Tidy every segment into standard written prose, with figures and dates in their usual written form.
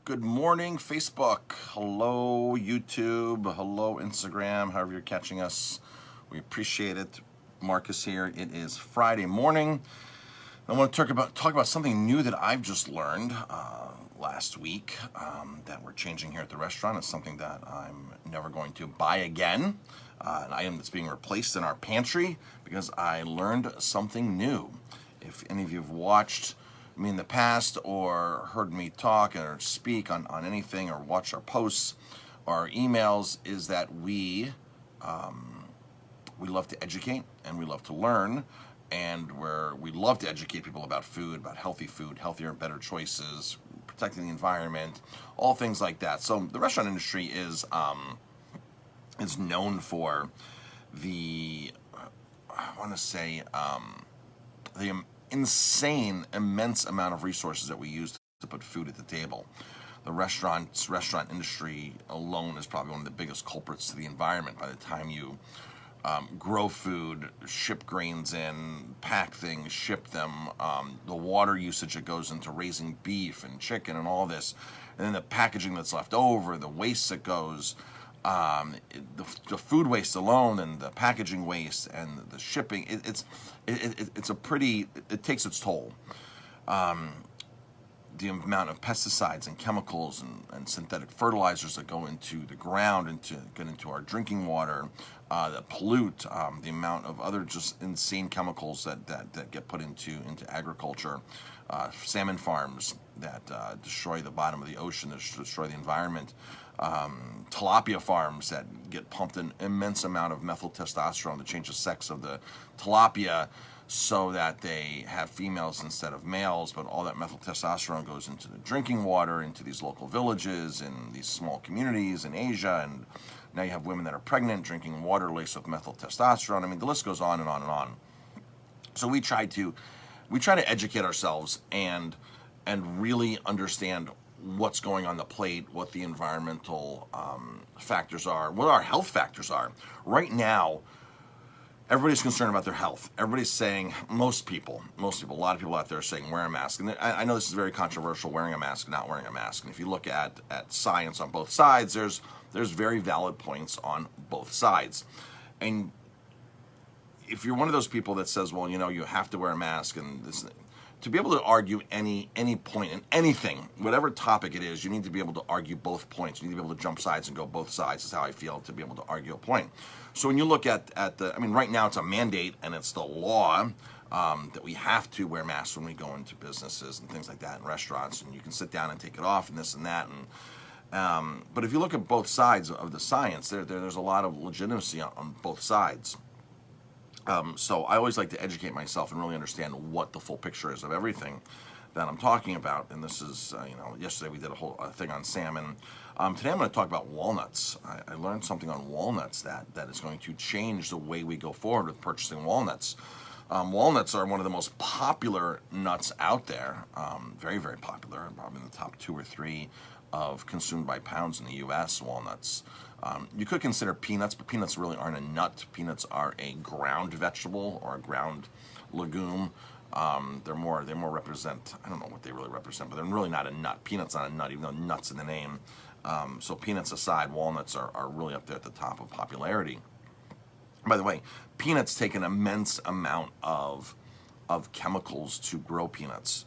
Good morning, Facebook. Hello, YouTube. Hello, Instagram. However you're catching us, we appreciate it. Marcus here. It is Friday morning. I want to talk about something new that I've just learned last week that we're changing here at the restaurant. It's something that I'm never going to buy again. An item that's being replaced in our pantry because I learned something new. If any of you have watched me in the past or heard me talk or speak on anything or watched our posts or our emails, is that we love to educate and we love to learn, and we love to educate people about food, about healthy food, healthier and better choices, protecting the environment, all things like that. So the restaurant industry is known for the immense amount of resources that we use to put food at the table. The restaurant industry alone is probably one of the biggest culprits to the environment. By the time you grow food, ship grains in, pack things, ship them, the water usage that goes into raising beef and chicken and all this, and then the packaging that's left over, the waste that goes, the food waste alone, and the packaging waste and the shipping, it takes its toll. The amount of pesticides and chemicals and synthetic fertilizers that go into the ground, get into our drinking water, that pollute, the amount of other just insane chemicals that get put into agriculture, salmon farms that destroy the bottom of the ocean, that destroy the environment, tilapia farms that get pumped an immense amount of methyl testosterone to change the sex of the tilapia so that they have females instead of males, but all that methyl testosterone goes into the drinking water, into these local villages, in these small communities in Asia, and now you have women that are pregnant drinking water laced with methyl testosterone. I mean, the list goes on and on and on. So we try to educate ourselves and really understand what's going on the plate, what the environmental factors are, what our health factors are. Right now, everybody's concerned about their health. Everybody's saying, most people, a lot of people out there are saying wear a mask. And I know this is very controversial, wearing a mask, not wearing a mask. And if you look at science on both sides, there's very valid points on both sides. And if you're one of those people that says, well, you have to wear a mask, and this, to be able to argue any point in anything, whatever topic it is, you need to be able to argue both points. You need to be able to jump sides and go both sides. Is how I feel, to be able to argue a point. So when you look at right now it's a mandate and it's the law that we have to wear masks when we go into businesses and things like that, in restaurants, and you can sit down and take it off and this and that. And but if you look at both sides of the science, there's a lot of legitimacy on both sides. So I always like to educate myself and really understand what the full picture is of everything that I'm talking about. And this is, yesterday we did a whole thing on salmon. Today I'm going to talk about walnuts. I learned something on walnuts that is going to change the way we go forward with purchasing walnuts. Walnuts are one of the most popular nuts out there, very, very popular, probably in the top 2 or 3 of consumed by pounds in the U.S., walnuts. You could consider peanuts, but peanuts really aren't a nut. Peanuts are a ground vegetable or a ground legume. They more represent, I don't know what they really represent, but they're really not a nut. Peanuts not a nut, even though nut's in the name. So peanuts aside, walnuts are really up there at the top of popularity. By the way, peanuts take an immense amount of chemicals to grow peanuts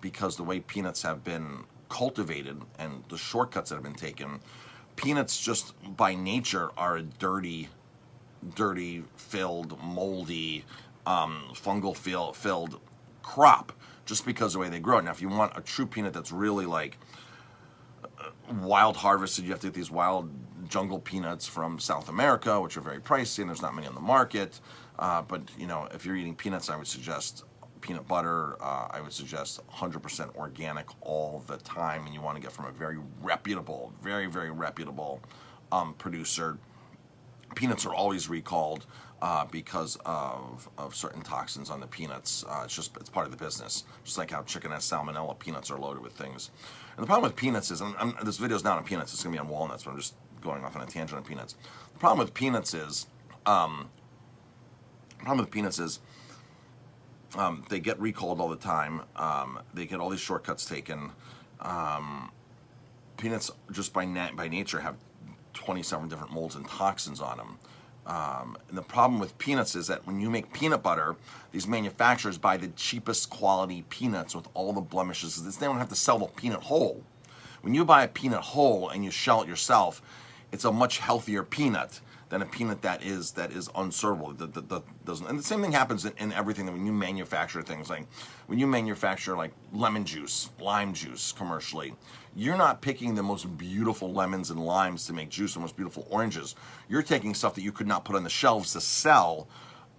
because the way peanuts have been cultivated and the shortcuts that have been taken, peanuts just by nature are a dirty, filled, moldy, fungal filled crop just because of the way they grow. Now, if you want a true peanut that's really like wild harvested, you have to get these wild jungle peanuts from South America, which are very pricey, and there's not many on the market. But if you're eating peanuts, I would suggest peanut butter. I would suggest 100% organic all the time, and you want to get from a very reputable, very, very reputable producer. Peanuts are always recalled because of certain toxins on the peanuts. It's part of the business. Just like how chicken has salmonella, peanuts are loaded with things. And the problem with peanuts is, this video is not on peanuts, it's going to be on walnuts, but I'm just going off on a tangent on peanuts. The problem with peanuts is, they get recalled all the time. They get all these shortcuts taken. Peanuts just by nature have 27 different molds and toxins on them. And the problem with peanuts is that when you make peanut butter, these manufacturers buy the cheapest quality peanuts with all the blemishes. They don't have to sell the peanut whole. When you buy a peanut whole and you shell it yourself, it's a much healthier peanut than a peanut that is unservable. That doesn't. And the same thing happens in everything. That when you manufacture things, like when you manufacture like lemon juice, lime juice commercially, you're not picking the most beautiful lemons and limes to make juice, the most beautiful oranges. You're taking stuff that you could not put on the shelves to sell,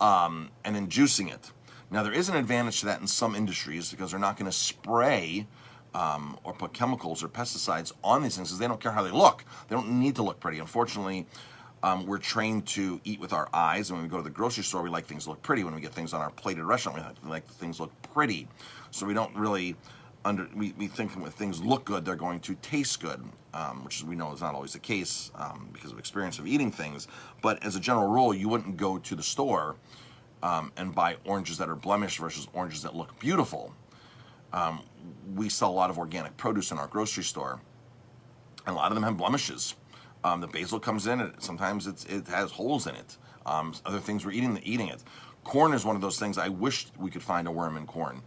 and then juicing it. Now there is an advantage to that in some industries because they're not going to spray or put chemicals or pesticides on these things because they don't care how they look. They don't need to look pretty. Unfortunately, we're trained to eat with our eyes, and when we go to the grocery store, we like things to look pretty. When we get things on our plate at a restaurant, we like things to look pretty. So we don't really we think when things look good, they're going to taste good, which we know is not always the case because of experience of eating things. But as a general rule, you wouldn't go to the store and buy oranges that are blemished versus oranges that look beautiful. We sell a lot of organic produce in our grocery store, and a lot of them have blemishes. The basil comes in, sometimes it has holes in it. Other things we're eating it. Corn is one of those things I wish we could find a worm in corn.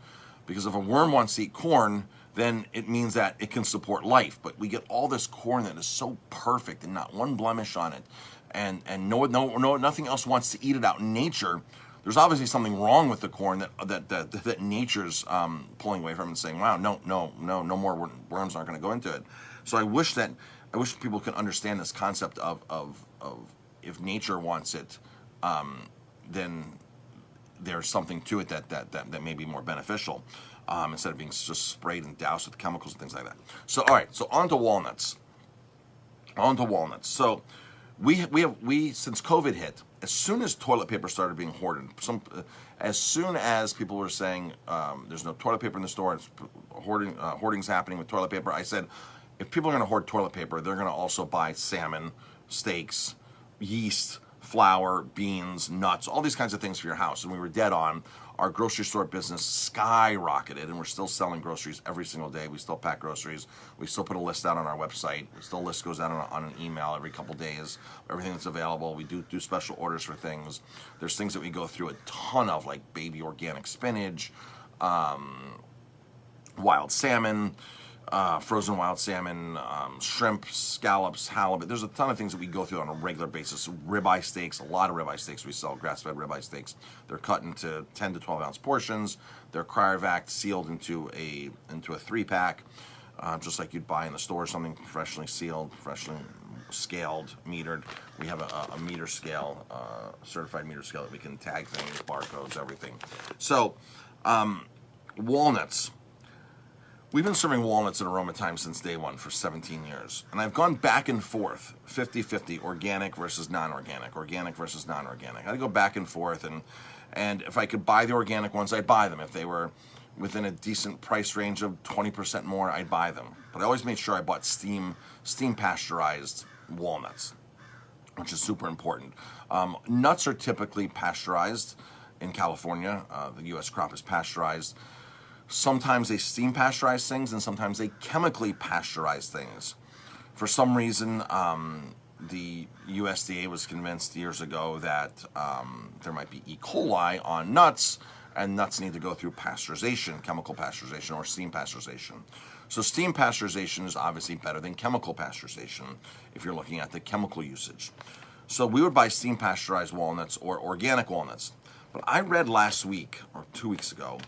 Because if a worm wants to eat corn, then it means that it can support life. But we get all this corn that is so perfect and not one blemish on it. And nothing else wants to eat it out in nature. There's obviously something wrong with the corn that nature's pulling away from and saying, wow, no more worms aren't going to go into it. So I wish people could understand this concept of if nature wants it, then there's something to it that may be more beneficial instead of being just sprayed and doused with chemicals and things like that. So all right, so on to walnuts. So we since COVID hit, as soon as toilet paper started being hoarded, as soon as people were saying there's no toilet paper in the store, it's hoarding's happening with toilet paper, I said, if people are going to hoard toilet paper, they're going to also buy salmon, steaks, yeast, flour, beans, nuts, all these kinds of things for your house. And we were dead on. Our grocery store business skyrocketed, and we're still selling groceries every single day. We still pack groceries. We still put a list out on our website. A list goes out on an email every couple days, everything that's available. We do special orders for things. There's things that we go through a ton of, like baby organic spinach, wild salmon, frozen wild salmon, shrimp, scallops, halibut. There's a ton of things that we go through on a regular basis. Ribeye steaks, a lot of ribeye steaks we sell, grass-fed ribeye steaks. They're cut into 10 to 12 ounce portions. They're cryovac sealed into a 3-pack, just like you'd buy in the store, something freshly sealed, freshly scaled, metered. We have a meter scale, certified meter scale that we can tag things, barcodes, everything. So, walnuts. We've been serving walnuts at Aroma Time since day one for 17 years. And I've gone back and forth, 50-50, organic versus non-organic, organic versus non-organic. I'd go back and forth, and if I could buy the organic ones, I'd buy them. If they were within a decent price range of 20% more, I'd buy them. But I always made sure I bought steam pasteurized walnuts, which is super important. Nuts are typically pasteurized in California. The U.S. crop is pasteurized. Sometimes they steam pasteurize things, and sometimes they chemically pasteurize things. For some reason, the USDA was convinced years ago that there might be E. coli on nuts, and nuts need to go through pasteurization, chemical pasteurization, or steam pasteurization. So steam pasteurization is obviously better than chemical pasteurization if you're looking at the chemical usage. So we would buy steam pasteurized walnuts or organic walnuts. But I read last week, or 2 weeks ago,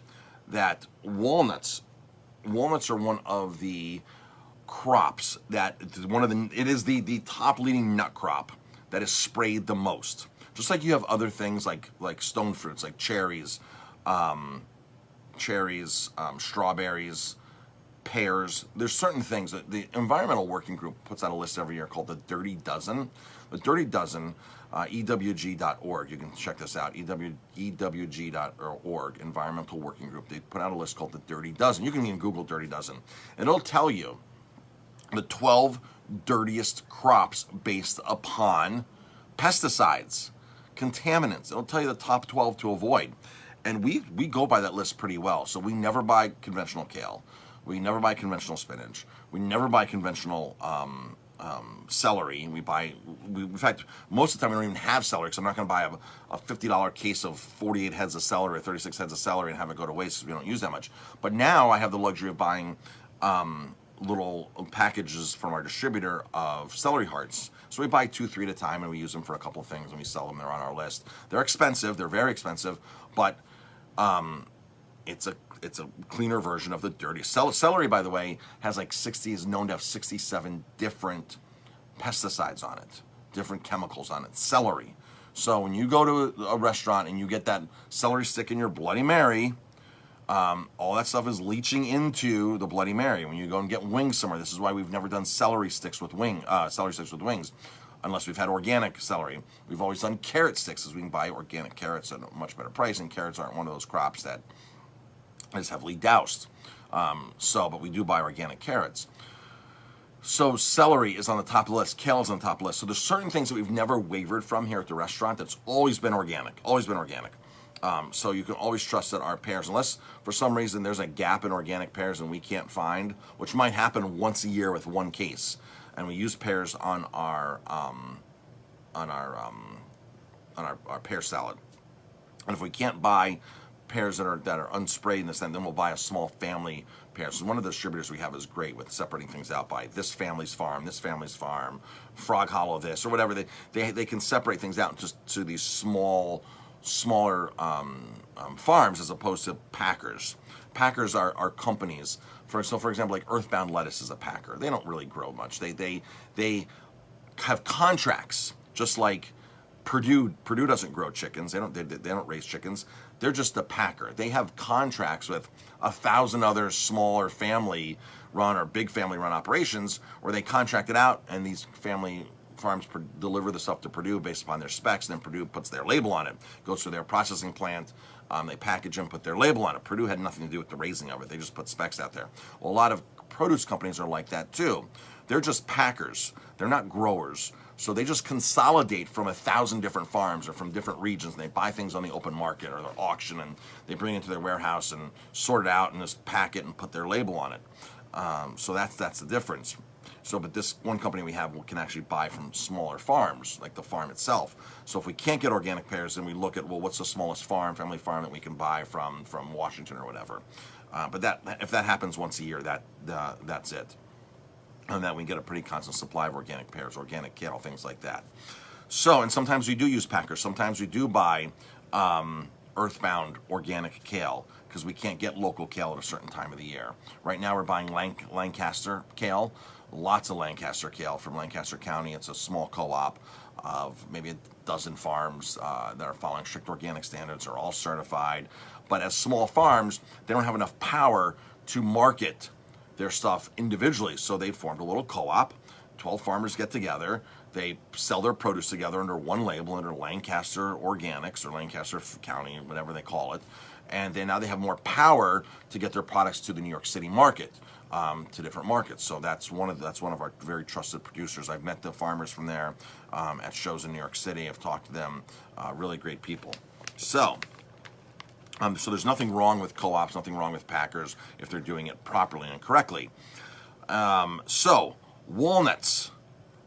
that walnuts are one of the crops it is the top leading nut crop that is sprayed the most. Just like you have other things like stone fruits, like cherries, strawberries, pears. There's certain things that the Environmental Working Group puts out a list every year called the Dirty Dozen. The Dirty Dozen, EWG.org. You can check this out, EWG.org, Environmental Working Group. They put out a list called the Dirty Dozen. You can even Google Dirty Dozen. And it'll tell you the 12 dirtiest crops based upon pesticides, contaminants. It'll tell you the top 12 to avoid. And we go by that list pretty well. So we never buy conventional kale. We never buy conventional spinach. We never buy conventional celery. In fact, most of the time we don't even have celery, because I'm not going to buy a $50 case of 48 heads of celery or 36 heads of celery and have it go to waste because we don't use that much. But now I have the luxury of buying little packages from our distributor of celery hearts. So we buy 2-3 at a time, and we use them for a couple of things, and we sell them. They're on our list. They're expensive. They're very expensive, but it's a cleaner version of the dirty celery. By the way, is known to have 67 different pesticides on it, different chemicals on it. Celery. So when you go to a restaurant and you get that celery stick in your Bloody Mary, all that stuff is leaching into the Bloody Mary. When you go and get wings somewhere, this is why we've never done celery sticks with wings, unless we've had organic celery. We've always done carrot sticks, as we can buy organic carrots at a much better price, and carrots aren't one of those crops that is heavily doused. But we do buy organic carrots. So celery is on the top of the list. Kale is on the top of the list. So there's certain things that we've never wavered from here at the restaurant that's always been organic. So you can always trust that our pears, unless for some reason there's a gap in organic pears and we can't find, which might happen once a year with one case, and we use pears on our pear salad. And if we can't buy pears that are unsprayed in this, then we'll buy a small family pear. So one of the distributors we have is great with separating things out by this family's farm, Frog Hollow this, or whatever. They can separate things out to these smaller farms, as opposed to packers. Packers are companies. For example, like Earthbound Lettuce is a packer. They don't really grow much. They have contracts, just like Purdue doesn't grow chickens. They don't raise chickens. They're just a packer. They have contracts with 1,000 other smaller family-run or big family-run operations where they contract it out, and these family farms deliver the stuff to Purdue based upon their specs. Then Purdue puts their label on it, goes through their processing plant. They package and put their label on it. Purdue had nothing to do with the raising of it. They just put specs out there. Well, a lot of produce companies are like that too. They're just packers. They're not growers. So they just consolidate from 1,000 different farms or from different regions, and they buy things on the open market or their auction, and they bring it into their warehouse and sort it out and just pack it and put their label on it. So that's the difference. But this one company we have can actually buy from smaller farms, like the farm itself. So if we can't get organic pears, then we look at, what's the smallest family farm that we can buy from Washington or whatever. But if that happens once a year, that's it. And that we get a pretty constant supply of organic pears, organic kale, things like that. And sometimes we do use packers. Sometimes we do buy Earthbound organic kale, because we can't get local kale at a certain time of the year. Right now we're buying Lancaster kale, lots of Lancaster kale from Lancaster County. It's a small co-op of maybe a dozen farms that are following strict organic standards, are all certified. But as small farms, they don't have enough power to market their stuff individually. So they formed a little co-op. 12 farmers get together. They sell their produce together under one label, under Lancaster Organics or Lancaster County, whatever they call it. And now they have more power to get their products to the New York City market, to different markets. So that's one of our very trusted producers. I've met the farmers from there at shows in New York City. I've talked to them. Really great people. So there's nothing wrong with co-ops, nothing wrong with packers if they're doing it properly and correctly. Walnuts.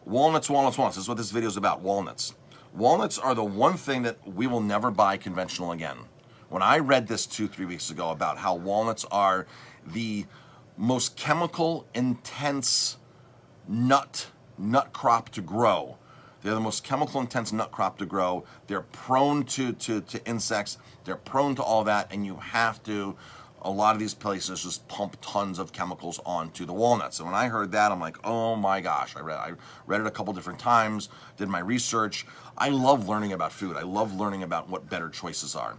This is what this video is about, walnuts. Walnuts are the one thing that we will never buy conventional again. When I read this 2-3 weeks ago about how walnuts are the most chemical intense nut crop to grow. They're the most chemical intense nut crop to grow. They're prone to insects. They're prone to all that, and you have to, a lot of these places just pump tons of chemicals onto the walnuts. And when I heard that, I'm like, oh my gosh. I read it a couple different times, did my research. I love learning about food. I love learning about what better choices are.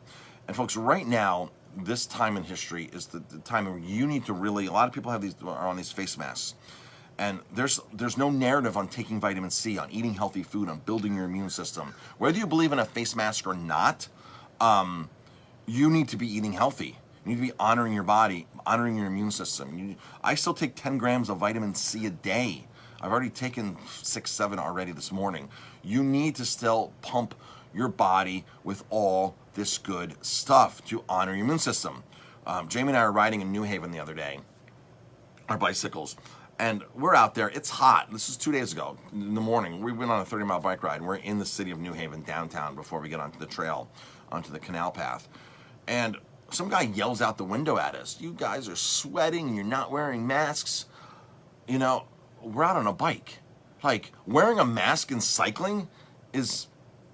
And folks, right now, this time in history is the time where you need to really, a lot of people are on these face masks. And there's no narrative on taking vitamin C, on eating healthy food, on building your immune system. Whether you believe in a face mask or not, you need to be eating healthy. You need to be honoring your body, honoring your immune system. I still take 10 grams of vitamin C a day. I've already taken 6-7 already this morning. You need to still pump your body with all this good stuff to honor your immune system. Jamie and I were riding in New Haven the other day, our bicycles. And we're out there. It's hot. This is 2 days ago in the morning. We went on a 30-mile bike ride, and we're in the city of New Haven, downtown, before we get onto the trail, onto the canal path. And some guy yells out the window at us, "You guys are sweating, and you're not wearing masks." You know, we're out on a bike. Like, wearing a mask in cycling is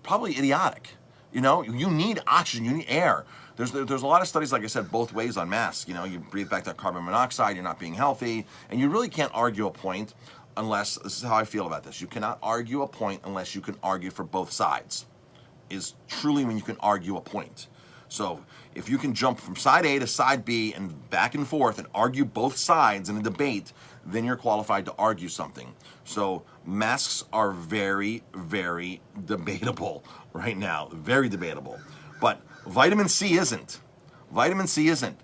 probably idiotic. You know, you need oxygen, you need air. There's a lot of studies, like I said, both ways on masks. You know, you breathe back that carbon monoxide, you're not being healthy, and you really can't argue a point unless, this is how I feel about this, you cannot argue a point unless you can argue for both sides, is truly when you can argue a point. So if you can jump from side A to side B and back and forth and argue both sides in a debate, then you're qualified to argue something. So masks are very, very debatable right now, very debatable. But vitamin C isn't. Vitamin C isn't.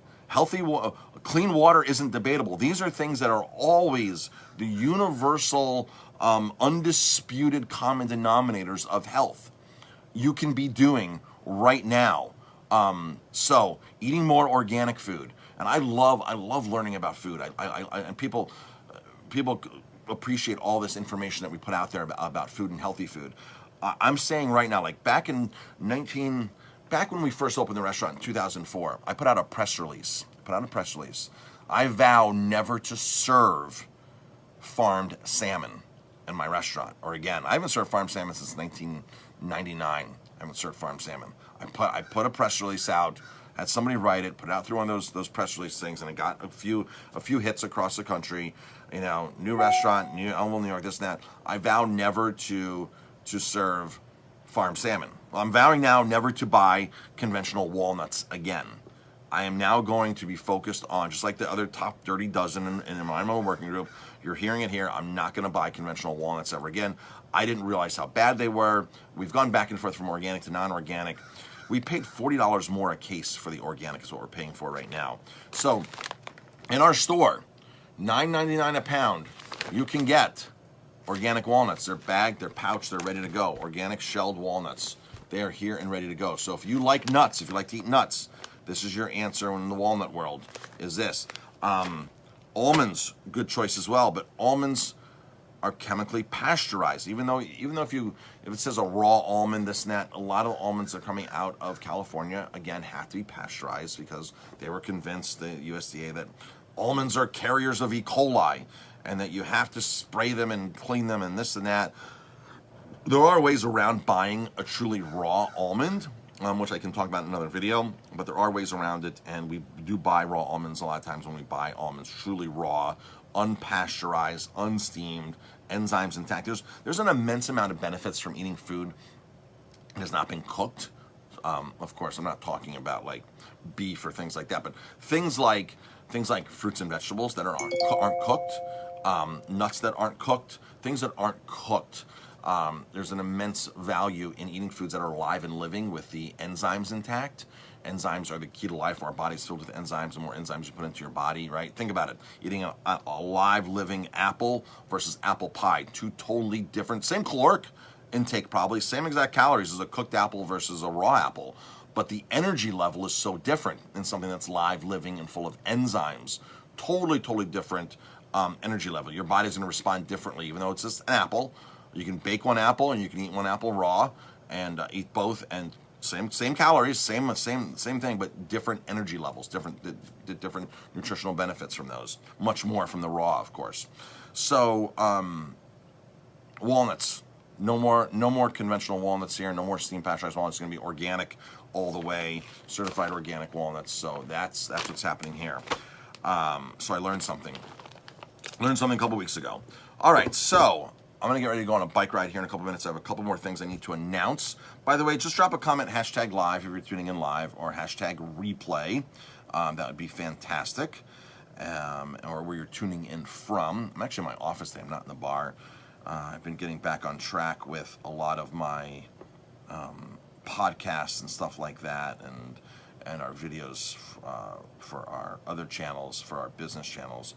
Clean water isn't debatable. These are things that are always the universal, undisputed common denominators of health you can be doing right now. So eating more organic food, and I love learning about food. And people appreciate all this information that we put out there about food and healthy food. I'm saying right now, like back when we first opened the restaurant in 2004, I put out a press release. I vow never to serve farmed salmon in my restaurant. Or again, I haven't served farmed salmon since 1999. I haven't served farmed salmon. I put a press release out, had somebody write it, put it out through one of those press release things, and it got a few hits across the country. You know, new restaurant, new Elmville, New York, this and that. I vow never to serve farmed salmon. Well, I'm vowing now never to buy conventional walnuts again. I am now going to be focused on, just like the other top dirty dozen in my own working group, you're hearing it here, I'm not going to buy conventional walnuts ever again. I didn't realize how bad they were. We've gone back and forth from organic to non-organic. We paid $40 more a case for the organic is what we're paying for right now. So in our store, $9.99 a pound, you can get organic walnuts. They're bagged, they're pouched, they're ready to go. Organic shelled walnuts. They are here and ready to go. So if you like nuts, if you like to eat nuts, this is your answer in the walnut world, is this. Almonds, good choice as well, but almonds are chemically pasteurized. Even though if it says a raw almond, this and that, a lot of almonds that are coming out of California, again, have to be pasteurized because they were convinced, the USDA, that almonds are carriers of E. coli and that you have to spray them and clean them and this and that. There are ways around buying a truly raw almond, which I can talk about in another video, but there are ways around it, and we do buy raw almonds a lot of times when we buy almonds truly raw, unpasteurized, unsteamed, enzymes intact. There's an immense amount of benefits from eating food that has not been cooked. Of course, I'm not talking about like beef or things like that, but things like fruits and vegetables that aren't cooked, nuts that aren't cooked, things that aren't cooked. There's an immense value in eating foods that are alive and living with the enzymes intact. Enzymes are the key to life. Our body's filled with enzymes. The more enzymes you put into your body, right? Think about it. Eating a live, living apple versus apple pie. Two totally different, same caloric intake probably, same exact calories as a cooked apple versus a raw apple. But the energy level is so different in something that's live, living, and full of enzymes. Totally, totally different energy level. Your body's going to respond differently, even though it's just an apple. You can bake one apple and you can eat one apple raw and eat both, and same calories, same thing, but different energy levels, different nutritional benefits from those. Much more from the raw, of course. So walnuts, no more conventional walnuts here. No more steam pasteurized walnuts. It's going to be organic all the way, certified organic walnuts. So that's what's happening here. So I learned something. A couple weeks ago. All right, so I'm going to get ready to go on a bike ride here in a couple minutes. I have a couple more things I need to announce. By the way, just drop a comment, hashtag live if you're tuning in live, or hashtag replay. That would be fantastic. Or where you're tuning in from. I'm actually in my office today. I'm not in the bar. I've been getting back on track with a lot of my podcasts and stuff like that, and our videos for our other channels, for our business channels.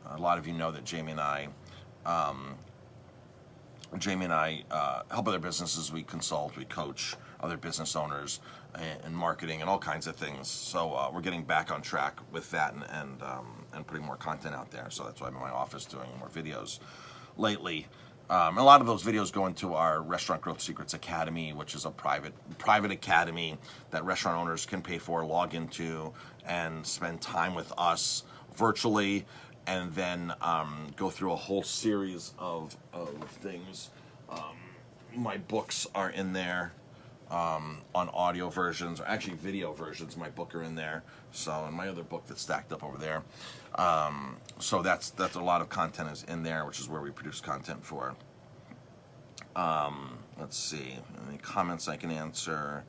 A lot of you know that Jamie and I help other businesses. We consult, we coach other business owners and marketing and all kinds of things. So we're getting back on track with that and putting more content out there. So that's why I'm in my office doing more videos lately. A lot of those videos go into our Restaurant Growth Secrets Academy, which is a private academy that restaurant owners can pay for, log into, and spend time with us virtually, and then go through a whole series of things. My books are in there. On audio versions, or actually video versions, my book are in there. So, and my other book that's stacked up over there. So that's a lot of content is in there, which is where we produce content for. Let's see, any comments I can answer.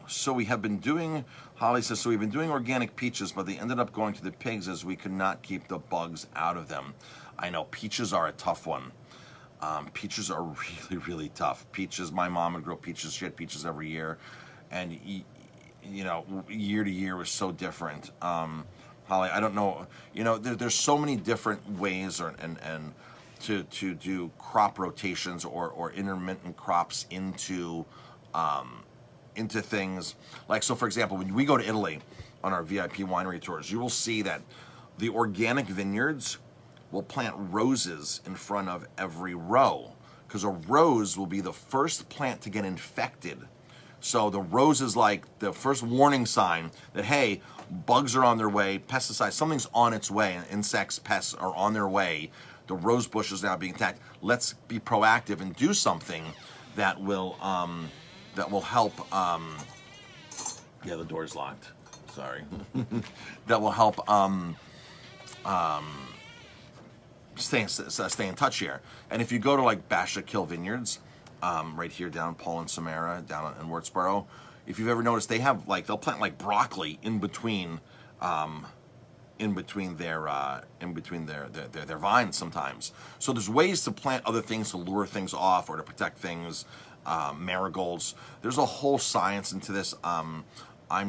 So we have been doing, Holly says, so we've been doing organic peaches, but they ended up going to the pigs as we could not keep the bugs out of them. I know, peaches are a tough one. Peaches are really, really tough. Peaches, my mom would grow peaches. She had peaches every year. And, you know, year to year was so different. Holly, I don't know. You know, there's so many different ways and to do crop rotations or intermittent crops into things. Like, so for example, when we go to Italy on our VIP winery tours, you will see that the organic vineyards will plant roses in front of every row, because a rose will be the first plant to get infected. So the rose is like the first warning sign that, hey, bugs are on their way, pesticides, something's on its way, insects, pests are on their way. The rose bush is now being attacked. Let's be proactive and do something that will help. Yeah, the door's locked. Sorry. That will help. Stay in touch here. And if you go to like Basha Kill Vineyards, right here down Paul and Samara, down in Wurtsboro, if you've ever noticed, they have like, they'll plant like broccoli in between their vines sometimes. So there's ways to plant other things to lure things off or to protect things. Marigolds. There's a whole science into this. I'm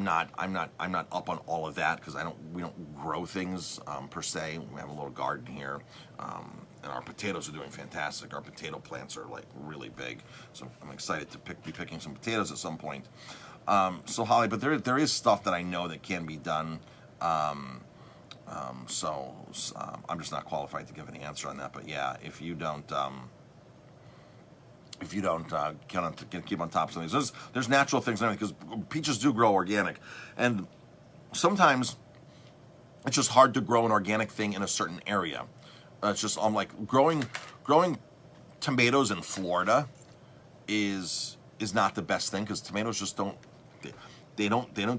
not up on all of that because we don't grow things per se. We have a little garden here, and our potatoes are doing fantastic. Our potato plants are like really big, so I'm excited to be picking some potatoes at some point. So Holly, but there is stuff that I know that can be done. So I'm just not qualified to give an answer on that. But yeah, if you don't keep on top of something. There's natural things in it because peaches do grow organic, and sometimes it's just hard to grow an organic thing in a certain area. It's just like growing tomatoes in Florida is not the best thing because tomatoes just don't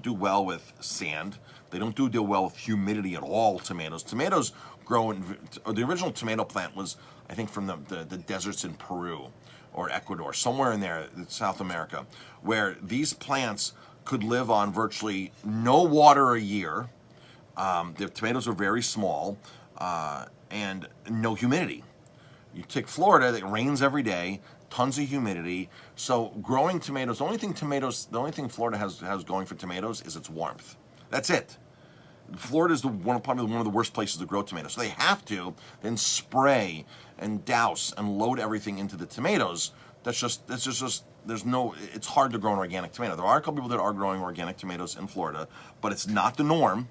do well with sand. They don't do well with humidity at all. Tomatoes grow in the original tomato plant was, I think, from the deserts in Peru or Ecuador, somewhere in there, South America, where these plants could live on virtually no water a year. The tomatoes are very small, and no humidity. You take Florida, it rains every day, tons of humidity. So growing tomatoes, the only thing Florida has going for tomatoes is its warmth. That's it. Florida is probably one of the worst places to grow tomatoes. So they have to then spray and douse and load everything into the tomatoes. It's hard to grow an organic tomato. There are a couple people that are growing organic tomatoes in Florida, but it's not the norm,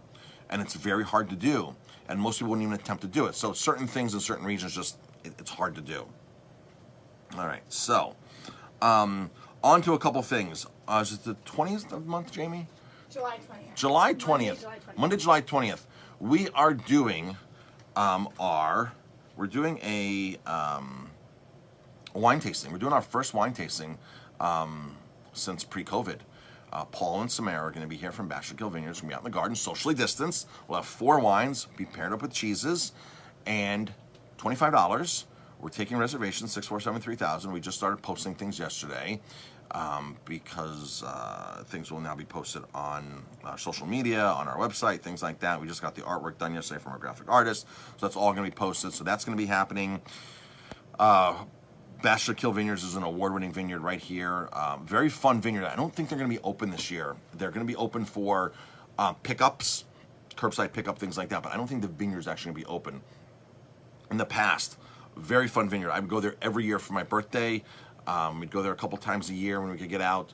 and it's very hard to do. And most people wouldn't even attempt to do it. So certain things in certain regions, it's hard to do. All right, so on to a couple things. Is it the 20th of the month, Jamie? July 20th. July 20th. Monday, July 20th. We are doing we're doing a wine tasting. We're doing our first wine tasting since pre-COVID. Paul and Samara are going to be here from Basha Kill Vineyards. We're going to be out in the garden, socially distanced. We'll have 4 wines, be paired up with cheeses, and $25. We're taking reservations, 647-3000. We just started posting things yesterday. Because things will now be posted on social media, on our website, things like that. We just got the artwork done yesterday from our graphic artist, so that's all going to be posted. So that's going to be happening. Basha Kill Vineyards is an award-winning vineyard right here. Very fun vineyard. I don't think they're going to be open this year. They're going to be open for pickups, curbside pickup, things like that, but I don't think the vineyard's actually going to be open. In the past, very fun vineyard. I would go there every year for my birthday. We'd go there a couple times a year when we could get out.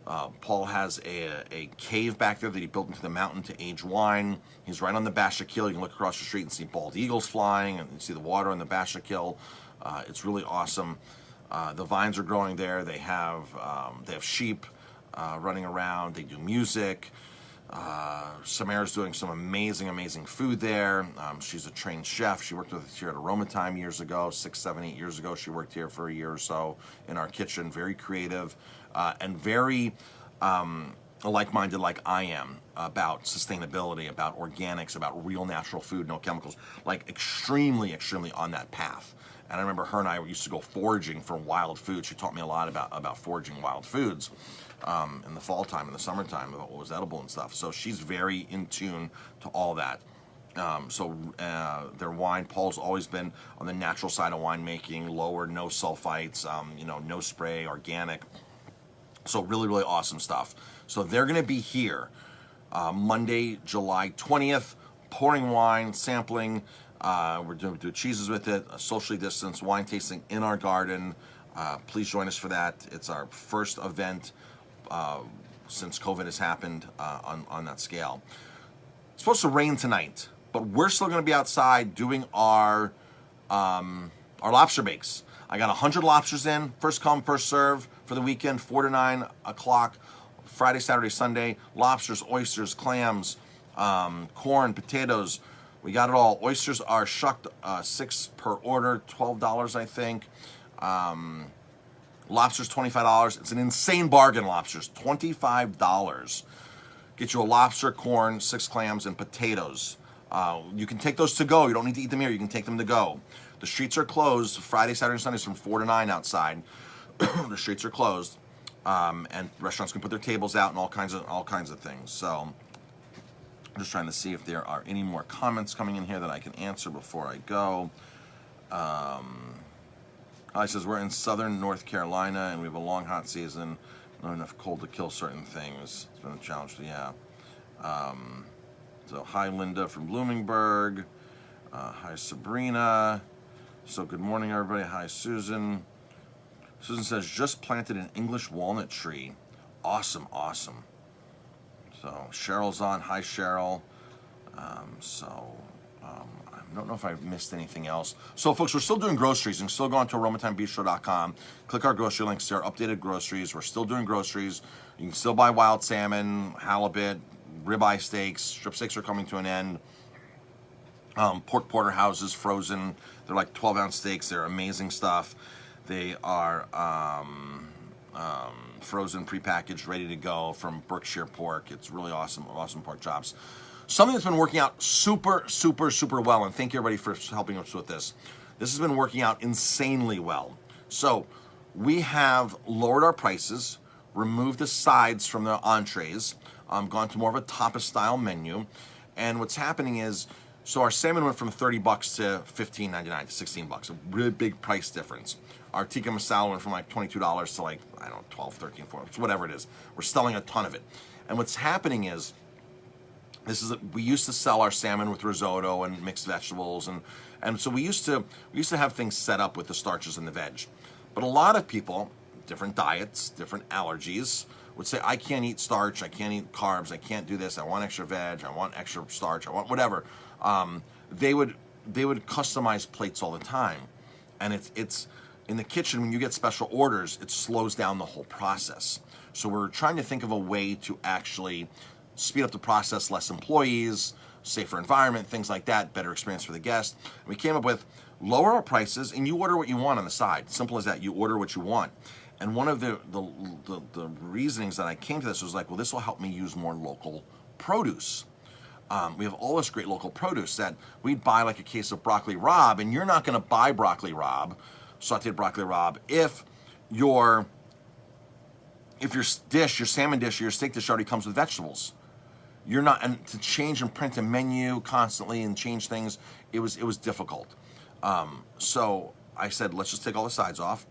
Paul has a cave back there that he built into the mountain to age wine. He's right on the Bashakil. You can look across the street and see bald eagles flying, and you see the water on the Bashakil. It's really awesome. The vines are growing there. They have sheep running around. They do music. Samara's doing some amazing food there. She's a trained chef. She worked with us here at Aroma Time years ago, 6, 7, 8 years ago. She worked here for a year or so in our kitchen. Very creative and very like-minded like I am about sustainability, about organics, about real natural food, no chemicals, like extremely on that path. And I remember her and I used to go foraging for wild food. She taught me a lot about foraging wild foods in the fall time, in the summertime, about what was edible and stuff. So she's very in tune to all that. Their wine, Paul's always been on the natural side of winemaking, lower, no sulfites, no spray, organic. So really awesome stuff. So they're going to be here Monday, July 20th, pouring wine, sampling. We're doing cheeses with it, a socially distanced wine tasting in our garden. Please join us for that. It's our first event since COVID has happened on that scale. It's supposed to rain tonight, but we're still going to be outside doing our lobster bakes. I got 100 lobsters in, first come, first serve for the weekend, 4 to 9 o'clock, Friday, Saturday, Sunday. Lobsters, oysters, clams, corn, potatoes. We got it all. Oysters are shucked, 6 per order, $12, I think. Lobsters, $25. It's an insane bargain, lobsters, $25. Get you a lobster, corn, 6 clams, and potatoes. You can take those to go. You don't need to eat them here. You can take them to go. The streets are closed Friday, Saturday, and Sundays from 4 to 9 outside. The streets are closed, and restaurants can put their tables out and all kinds of things. So I'm just trying to see if there are any more comments coming in here that I can answer before I go. He says, we're in southern North Carolina, and we have a long, hot season. Not enough cold to kill certain things. It's been a challenge, yeah. So, hi, Linda from Bloomingburg. Hi, Sabrina. So, good morning, everybody. Hi, Susan. Susan says, just planted an English walnut tree. Awesome. So, Cheryl's on. Hi, Cheryl. I don't know if I missed anything else. So, folks, we're still doing groceries. You can still go on to aromatimebistro.com. Click our grocery links there, updated groceries. We're still doing groceries. You can still buy wild salmon, halibut, ribeye steaks. Strip steaks are coming to an end. Pork porterhouses, frozen. They're like 12-ounce steaks. They're amazing stuff. They are frozen, prepackaged, ready to go from Berkshire Pork. It's really awesome pork chops. Something that's been working out super well, and thank you everybody for helping us with this. This has been working out insanely well. So we have lowered our prices, removed the sides from the entrees, gone to more of a tapas style menu, and what's happening is, so our salmon went from $30 to $15.99 to $16, a really big price difference. Our tikka masala went from like $22 to like, I don't know, 12, 13, 14, whatever it is. We're selling a ton of it. And what's happening is, we used to sell our salmon with risotto and mixed vegetables, and so we used to have things set up with the starches and the veg. But a lot of people, different diets, different allergies, would say, I can't eat starch, I can't eat carbs, I can't do this, I want extra veg, I want extra starch, I want whatever. They would customize plates all the time. And it's in the kitchen, when you get special orders, it slows down the whole process. So we're trying to think of a way to actually speed up the process, less employees, safer environment, things like that, better experience for the guest. And we came up with lower our prices, and you order what you want on the side. Simple as that. You order what you want. And one of the reasonings that I came to this was like, well, this will help me use more local produce. We have all this great local produce that we'd buy like a case of broccoli rabe, and you're not going to buy broccoli rabe, sauteed broccoli rabe, if your dish, your salmon dish, or your steak dish already comes with vegetables. You're not, and to change and print a menu constantly and change things, it was difficult. So I said, let's just take all the sides off.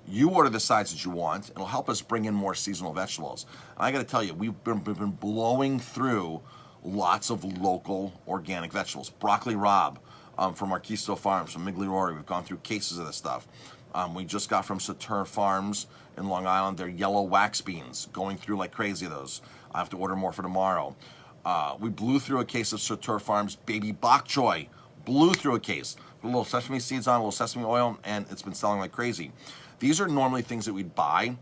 You order the sides that you want. It'll help us bring in more seasonal vegetables. And I got to tell you, we've been blowing through lots of local organic vegetables. Broccoli rabe from Marquisto Farms, from Migliori. We've gone through cases of this stuff. We just got from Satur Farms in Long Island their yellow wax beans, going through like crazy. Those I have to order more for tomorrow. We blew through a case of Satur Farms baby bok choy. Blew through a case. Put a little sesame seeds on, a little sesame oil, and it's been selling like crazy. These are normally things that we'd buy,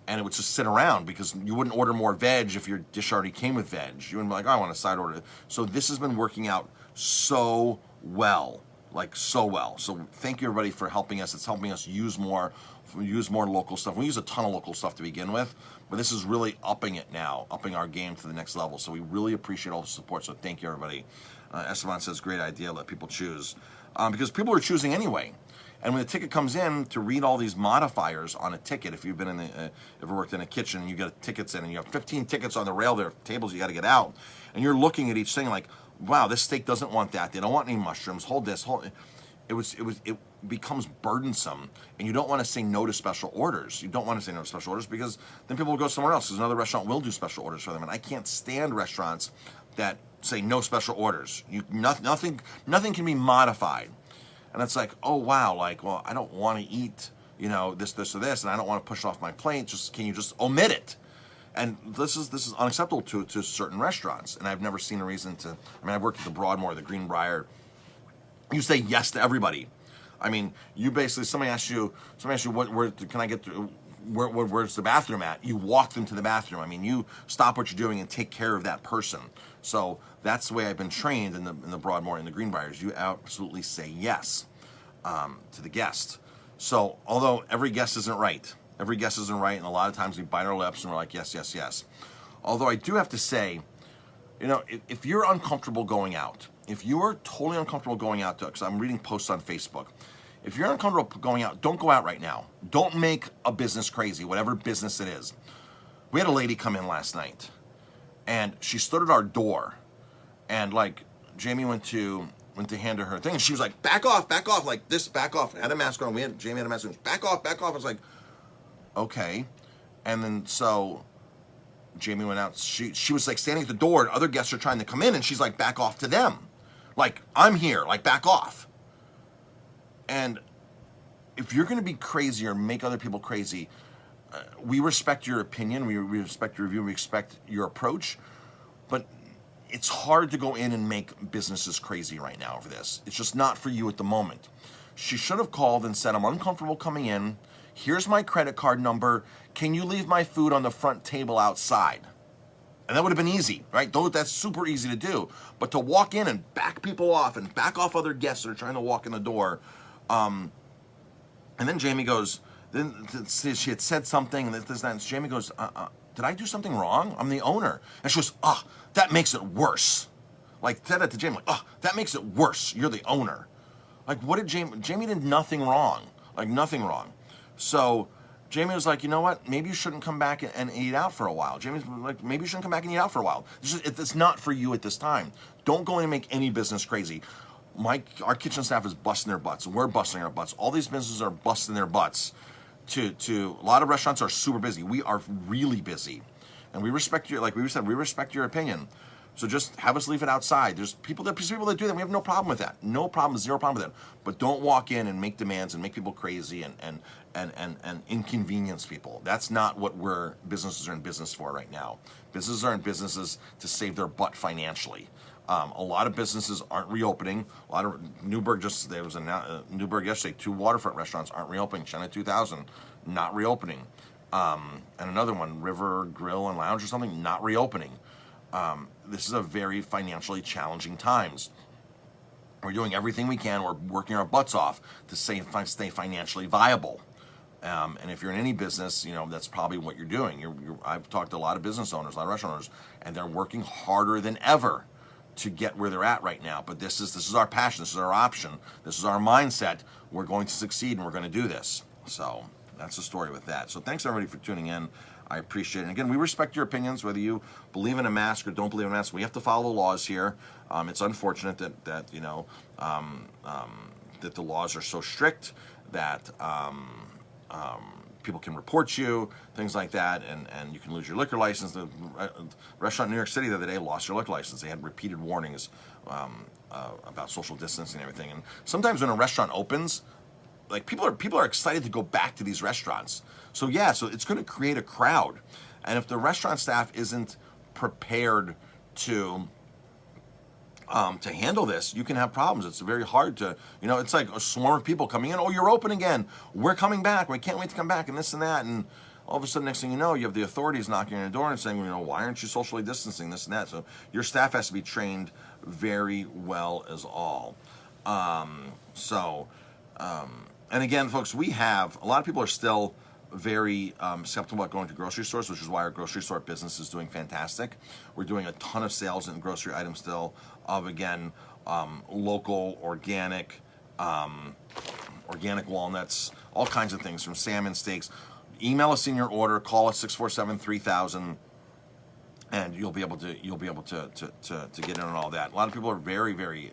and it would just sit around because you wouldn't order more veg if your dish already came with veg. You wouldn't be like, oh, I want a side order. So this has been working out so well, like so well. So thank you everybody for helping us. It's helping us use more local stuff. We use a ton of local stuff to begin with, but this is really upping it now, upping our game to the next level. So we really appreciate all the support. So thank you everybody. Esteban says, great idea, let people choose. Because people are choosing anyway. And when the ticket comes in, to read all these modifiers on a ticket, if you've been ever worked in a kitchen and you get tickets in and you have 15 tickets on the rail, there are tables you got to get out, and you're looking at each thing like, wow, this steak doesn't want that. They don't want any mushrooms. Hold this. It becomes burdensome, and you don't want to say no to special orders. You don't want to say no to special orders because then people will go somewhere else because another restaurant will do special orders for them. And I can't stand restaurants that say no special orders. Nothing can be modified. And it's like, oh wow, like, well, I don't want to eat, this or this, and I don't want to push it off my plate. Can you just omit it? And this is unacceptable to certain restaurants. And I've never seen a reason to. I mean, I've worked at the Broadmoor, the Greenbrier. You say yes to everybody. I mean, you basically somebody asks you where can I get to. Where's the bathroom at? You walk them to the bathroom. I mean, you stop what you're doing and take care of that person. So that's the way I've been trained in the Broadmoor and the Greenbriers. You absolutely say yes to the guest. So although every guest isn't right, and a lot of times we bite our lips and we're like, yes, yes, yes. Although I do have to say, if you're uncomfortable going out, if you are totally uncomfortable going out, because I'm reading posts on Facebook, if you're uncomfortable going out, don't go out right now. Don't make a business crazy, whatever business it is. We had a lady come in last night, and she stood at our door, and like Jamie went to hand her thing, and she was like, back off, like this, back off. Had a mask on. Jamie had a mask on. Back off. I was like, okay. And then so Jamie went out. She was like standing at the door, and other guests are trying to come in, and she's like, back off to them. Like, I'm here, like, back off. And if you're going to be crazy or make other people crazy, we respect your opinion, we respect your review, we respect your approach, but it's hard to go in and make businesses crazy right now over this. It's just not for you at the moment. She should have called and said, I'm uncomfortable coming in. Here's my credit card number. Can you leave my food on the front table outside? And that would have been easy, right? That's super easy to do. But to walk in and back people off and back off other guests that are trying to walk in the door. And then Jamie goes, then she had said something, and this, that, and Jamie goes, did I do something wrong? I'm the owner. And she goes, that makes it worse. Like, said that to Jamie, like, that makes it worse. You're the owner. Like, what did Jamie did nothing wrong. Like, nothing wrong. So Jamie was like, you know what? Maybe you shouldn't come back and eat out for a while. Jamie's like, maybe you shouldn't come back and eat out for a while. It's not for you at this time. Don't go in and make any business crazy. Our kitchen staff is busting their butts, and we're busting our butts. All these businesses are busting their butts. To a lot of restaurants are super busy. We are really busy, and we respect your, like we said, we respect your opinion. So just have us leave it outside. There's people that do that. We have no problem with that. No problem, zero problem with that. But don't walk in and make demands and make people crazy and inconvenience people. That's not what businesses are in business for right now. Businesses are in businesses to save their butt financially. A lot of businesses aren't reopening. A lot of Newburgh Newburgh yesterday. 2 waterfront restaurants aren't reopening. China 2000 not reopening, and another one, River Grill and Lounge or something, not reopening. This is a very financially challenging times. We're doing everything we can. We're working our butts off to stay financially viable. And if you're in any business, that's probably what you're doing. I've talked to a lot of business owners, a lot of restaurant owners, and they're working harder than ever to get where they're at right now. But this is our passion. This is our option. This is our mindset. We're going to succeed, and we're going to do this. So that's the story with that. So thanks, everybody, for tuning in. I appreciate it. And again, we respect your opinions, whether you believe in a mask or don't believe in a mask. We have to follow the laws here. It's unfortunate that that the laws are so strict that people can report you, things like that, and you can lose your liquor license. The restaurant in New York City the other day lost their liquor license. They had repeated warnings about social distancing and everything. And sometimes when a restaurant opens, like people are excited to go back to these restaurants. So yeah, so it's going to create a crowd, and if the restaurant staff isn't prepared to handle this, you can have problems. It's very hard to, it's like a swarm of people coming in. Oh, you're open again. We're coming back. We can't wait to come back, and this and that. And all of a sudden, next thing you know, you have the authorities knocking on your door and saying, why aren't you socially distancing, this and that? So your staff has to be trained very well as all. And again, folks, a lot of people are still very skeptical about going to grocery stores, which is why our grocery store business is doing fantastic. We're doing a ton of sales in grocery items still of, again, local, organic walnuts, all kinds of things, from salmon, steaks. Email us in your order, call us 647-3000, and you'll be able to get in on all that. A lot of people are very, very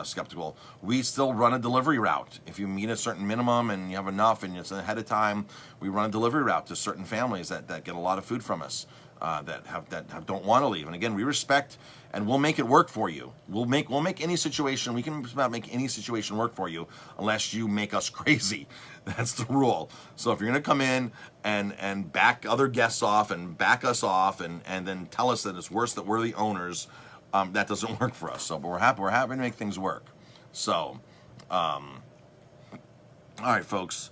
skeptical. We still run a delivery route. If you meet a certain minimum and you have enough and it's ahead of time, we run a delivery route to certain families that get a lot of food from us, that don't want to leave. And again, we respect, and we'll make it work for you. We'll make any situation. We can about make any situation work for you, unless you make us crazy. That's the rule. So if you're going to come in and back other guests off and back us off and then tell us that it's worse that we're the owners, that doesn't work for us. So, but we're happy to make things work. So, all right, folks.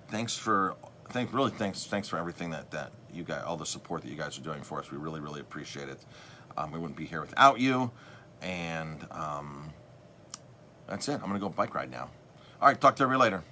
Thanks for everything that you guys, all the support that you guys are doing for us. We really, really appreciate it. We wouldn't be here without you. And that's it. I'm gonna go bike ride now. All right, talk to everybody later.